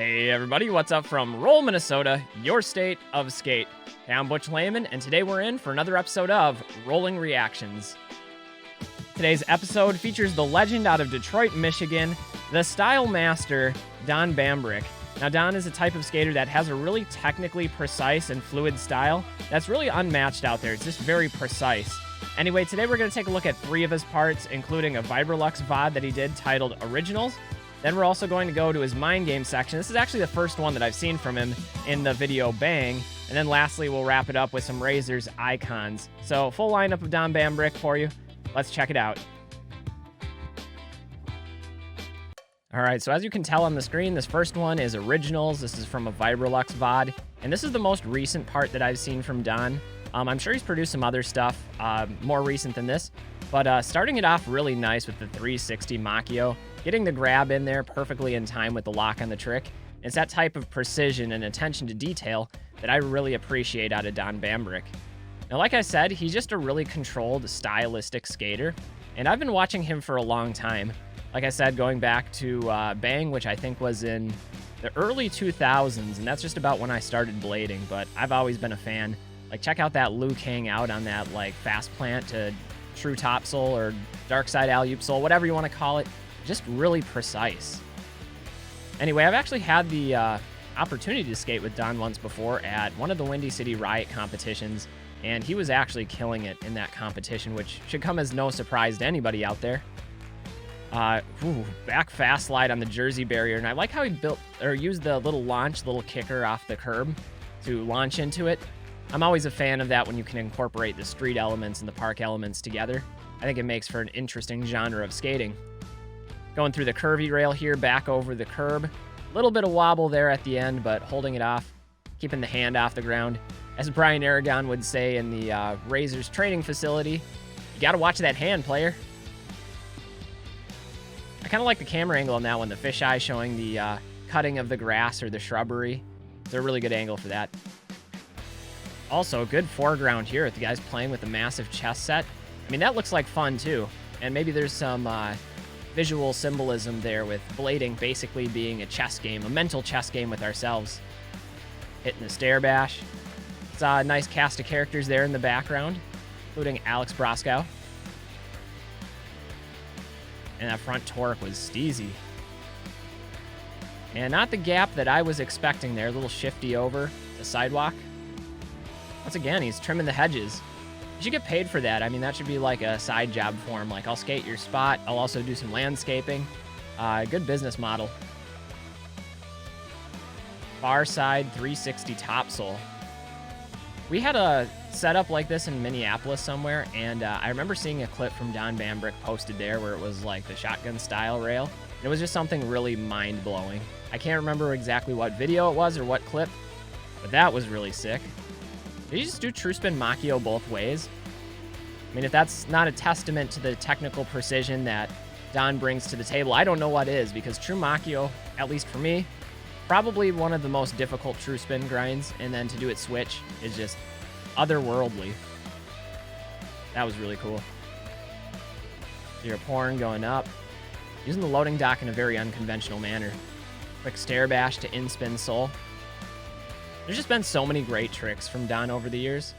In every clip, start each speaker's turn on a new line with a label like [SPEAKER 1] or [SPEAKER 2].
[SPEAKER 1] Hey everybody, what's up from Roll, Minnesota, your state of skate. Hey, I'm Butch Lehman, and today we're in for another episode of Rolling Reactions. Today's episode features the legend out of Detroit, Michigan, the style master, Don Bambrick. Now, Don is a type of skater that has a really technically precise and fluid style that's really unmatched out there. It's just very precise. Anyway, today we're going to take a look at 3 of his parts, including a Vibralux VOD that he did titled Originals. Then we're also going to go to his Mindgame section. This is actually the first one that I've seen from him in the video Bang. And then lastly, we'll wrap it up with some Razor's icons. So full lineup of Don Bambrick for you. Let's check it out. All right, so as you can tell on the screen, this first one is Originals. This is from a Vibralux VOD. And this is the most recent part that I've seen from Don. I'm sure he's produced some other stuff more recent than this. But starting it off really nice with the 360 Machio. Getting the grab in there perfectly in time with the lock on the trick. It's that type of precision and attention to detail that I really appreciate out of Don Bambrick. Now, like I said, he's just a really controlled, stylistic skater, and I've been watching him for a long time. Like I said, going back to Bang, which I think was in the early 2000s, and that's just about when I started blading, but I've always been a fan. Like, check out that Luke hang out on that, like, fast plant to true topsoul or dark side alley-oop soul, whatever you want to call it. Just really precise. Anyway, I've actually had the opportunity to skate with Don once before at one of the Windy City Riot competitions, and he was actually killing it in that competition, which should come as no surprise to anybody out there. Back fast slide on the Jersey barrier, and I like how he used the little kicker off the curb to launch into it. I'm always a fan of that when you can incorporate the street elements and the park elements together. I think it makes for an interesting genre of skating. Going through the curvy rail here, back over the curb. A little bit of wobble there at the end, but holding it off, keeping the hand off the ground. As Brian Aragon would say in the Razor's training facility, you gotta watch that hand, player. I kind of like the camera angle on that one, the fisheye showing the cutting of the grass or the shrubbery. It's a really good angle for that. Also, a good foreground here with the guys playing with a massive chess set. I mean, that looks like fun too. And maybe there's some visual symbolism there with blading basically being a chess game, a mental chess game with ourselves. Hitting the stair bash. It's a nice cast of characters there in the background, including Alex Broskow. And that front torque was steezy. And not the gap that I was expecting there, a little shifty over the sidewalk. Once again, he's trimming the hedges. You should get paid for that. I mean, that should be like a side job for him. Like, I'll skate your spot. I'll also do some landscaping. Good business model. Far side 360 topsoul. We had a setup like this in Minneapolis somewhere, and I remember seeing a clip from Don Bambrick posted there where it was like the shotgun style rail. It was just something really mind-blowing. I can't remember exactly what video it was or what clip, but that was really sick. Did you just do true spin Machio both ways? I mean, if that's not a testament to the technical precision that Don brings to the table, I don't know what is, because true Machio, at least for me, probably one of the most difficult true spin grinds, and then to do it switch is just otherworldly. That was really cool. Your porn going up. Using the loading dock in a very unconventional manner. Quick stair bash to in-spin soul. There's just been so many great tricks from Don over the years.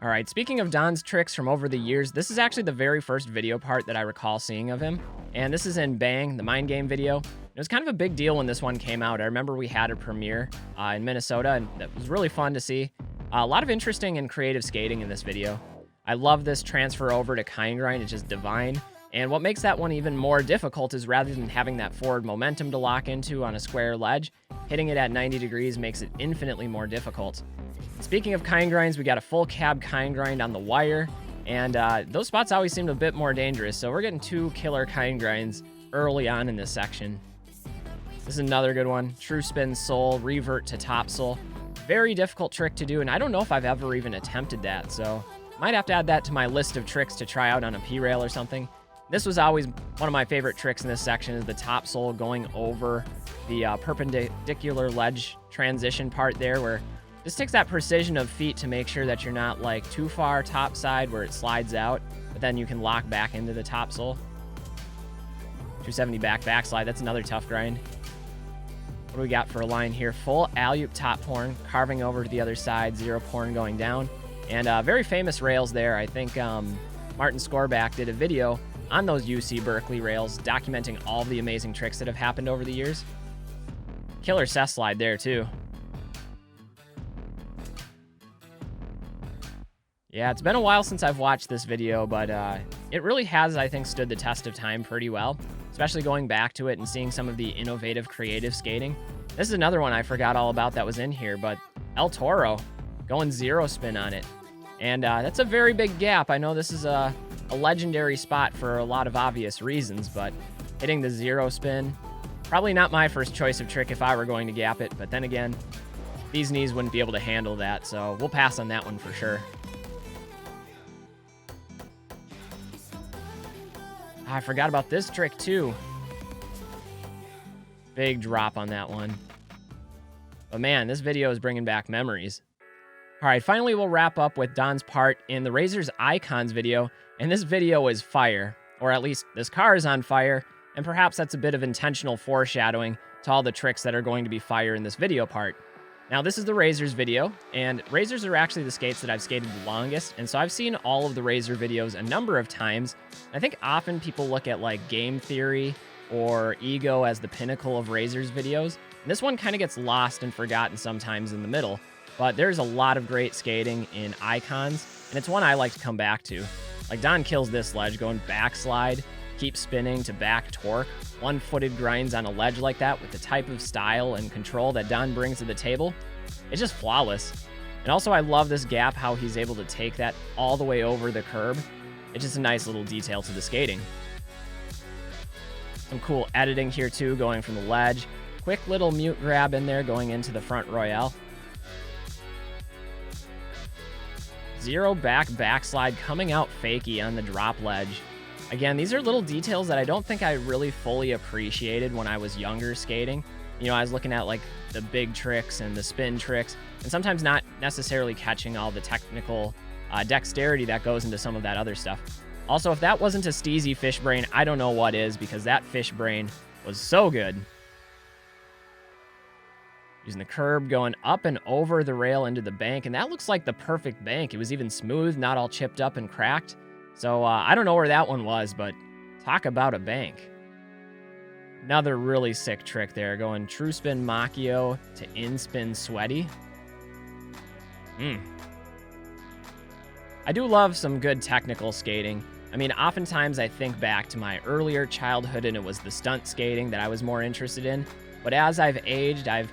[SPEAKER 1] All right, speaking of Don's tricks from over the years, this is actually the very first video part that I recall seeing of him. And this is in Bang, the Mindgame video. It was kind of a big deal when this one came out. I remember we had a premiere in Minnesota, and it was really fun to see. A lot of interesting and creative skating in this video. I love this transfer over to Kind Grind. It's just divine. And what makes that one even more difficult is rather than having that forward momentum to lock into on a square ledge, hitting it at 90 degrees makes it infinitely more difficult. Speaking of Kind Grinds, we got a full cab Kind Grind on the wire, and those spots always seemed a bit more dangerous, so we're getting 2 killer Kind Grinds early on in this section. This is another good one. True spin soul, revert to topsoul. Very difficult trick to do, and I don't know if I've ever even attempted that, so might have to add that to my list of tricks to try out on a P-rail or something. This was always one of my favorite tricks in this section, is the topsoul going over the perpendicular ledge transition part there, where this takes that precision of feet to make sure that you're not like too far top side where it slides out, but then you can lock back into the topsoul. 270 backslide. That's another tough grind. What do we got for a line here? Full alley-oop top horn, carving over to the other side, 0 horn going down. And very famous rails there. I think Martin Scorback did a video on those UC Berkeley rails, documenting all the amazing tricks that have happened over the years. Killer cess slide there, too. Yeah, it's been a while since I've watched this video, but it really has, I think, stood the test of time pretty well, especially going back to it and seeing some of the innovative, creative skating. This is another one I forgot all about that was in here, but El Toro going 0 spin on it. And that's a very big gap. I know this is a legendary spot for a lot of obvious reasons, but hitting the 0 spin, probably not my first choice of trick if I were going to gap it, but then again, these knees wouldn't be able to handle that, so we'll pass on that one for sure. I forgot about this trick too. Big drop on that one. But man, this video is bringing back memories. All right, finally we'll wrap up with Don's part in the Razor's Icons video, and this video is fire, or at least this car is on fire, and perhaps that's a bit of intentional foreshadowing to all the tricks that are going to be fire in this video part. Now, this is the Razors video, and Razors are actually the skates that I've skated the longest, and so I've seen all of the Razor videos a number of times. I think often people look at like Game Theory or Ego as the pinnacle of Razors videos. And this one kind of gets lost and forgotten sometimes in the middle, but there's a lot of great skating in Icons, and it's one I like to come back to. Like Don kills this ledge, going backslide, keep spinning to back torque, one-footed grinds on a ledge like that with the type of style and control that Don brings to the table. It's just flawless. And also I love this gap, how he's able to take that all the way over the curb. It's just a nice little detail to the skating. Some cool editing here too, going from the ledge. Quick little mute grab in there, going into the front royale. 0 backslide, coming out fakie on the drop ledge. Again, these are little details that I don't think I really fully appreciated when I was younger skating. You know, I was looking at like the big tricks and the spin tricks, and sometimes not necessarily catching all the technical dexterity that goes into some of that other stuff. Also, if that wasn't a steezy fish brain, I don't know what is, because that fish brain was so good. Using the curb, going up and over the rail into the bank, and that looks like the perfect bank. It was even smooth, not all chipped up and cracked. So I don't know where that one was, but talk about a bank. Another really sick trick there, going true spin Macchio to in spin sweaty. I do love some good technical skating. I mean, oftentimes I think back to my earlier childhood and it was the stunt skating that I was more interested in. But as I've aged, I've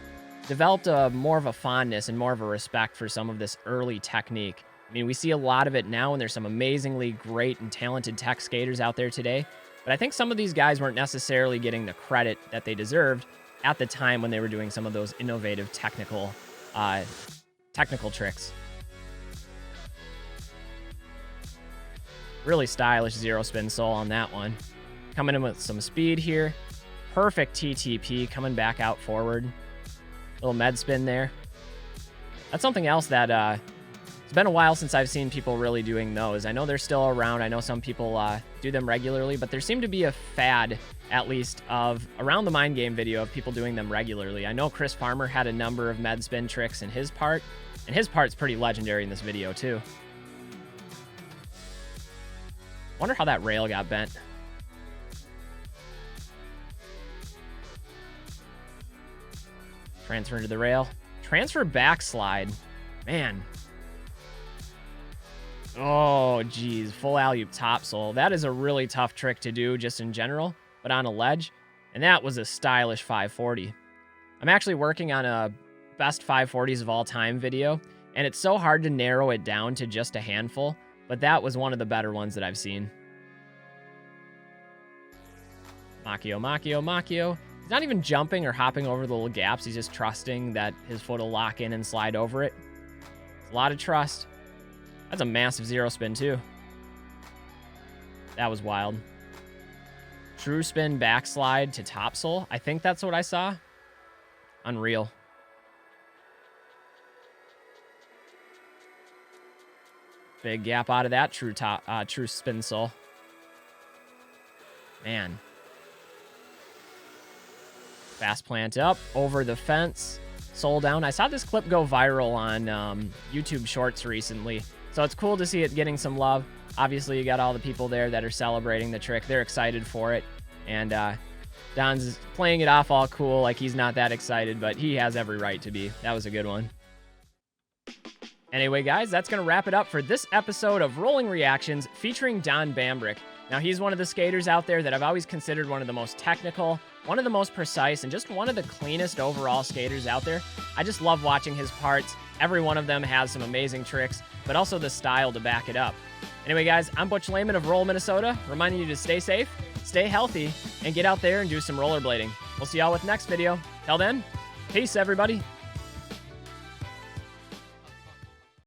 [SPEAKER 1] developed more of a fondness and more of a respect for some of this early technique. I mean, we see a lot of it now, and there's some amazingly great and talented tech skaters out there today. But I think some of these guys weren't necessarily getting the credit that they deserved at the time when they were doing some of those innovative technical tricks. Really stylish 0 spin sole on that one. Coming in with some speed here. Perfect TTP, coming back out forward. Little med spin there. That's something else that it's been a while since I've seen people really doing those. I know they're still around. I know some people do them regularly, but there seemed to be a fad, at least, of around the Mindgame video of people doing them regularly. I know Chris Farmer had a number of med spin tricks in his part, and his part's pretty legendary in this video too. Wonder how that rail got bent. Transfer into the rail. Transfer backslide. Man. Oh, geez. Full alley-oop topsoul. That is a really tough trick to do just in general, but on a ledge. And that was a stylish 540. I'm actually working on a best 540s of all time video, and it's so hard to narrow it down to just a handful, but that was one of the better ones that I've seen. Macchio. He's not even jumping or hopping over the little gaps. He's just trusting that his foot will lock in and slide over it. It's a lot of trust. That's a massive 0 spin, too. That was wild. True spin backslide to topsoul. I think that's what I saw. Unreal. Big gap out of that true spin sole. Man. Fast plant up, over the fence, soul down. I saw this clip go viral on YouTube Shorts recently, so it's cool to see it getting some love. Obviously, you got all the people there that are celebrating the trick. They're excited for it, and Don's playing it off all cool, like he's not that excited, but he has every right to be. That was a good one. Anyway, guys, that's going to wrap it up for this episode of Rolling Reactions featuring Don Bambrick. Now, he's one of the skaters out there that I've always considered one of the most technical, one of the most precise, and just one of the cleanest overall skaters out there. I just love watching his parts. Every one of them has some amazing tricks, but also the style to back it up. Anyway, guys, I'm Butch Lehman of Roll, Minnesota, reminding you to stay safe, stay healthy, and get out there and do some rollerblading. We'll see y'all with the next video. Till then, peace, everybody.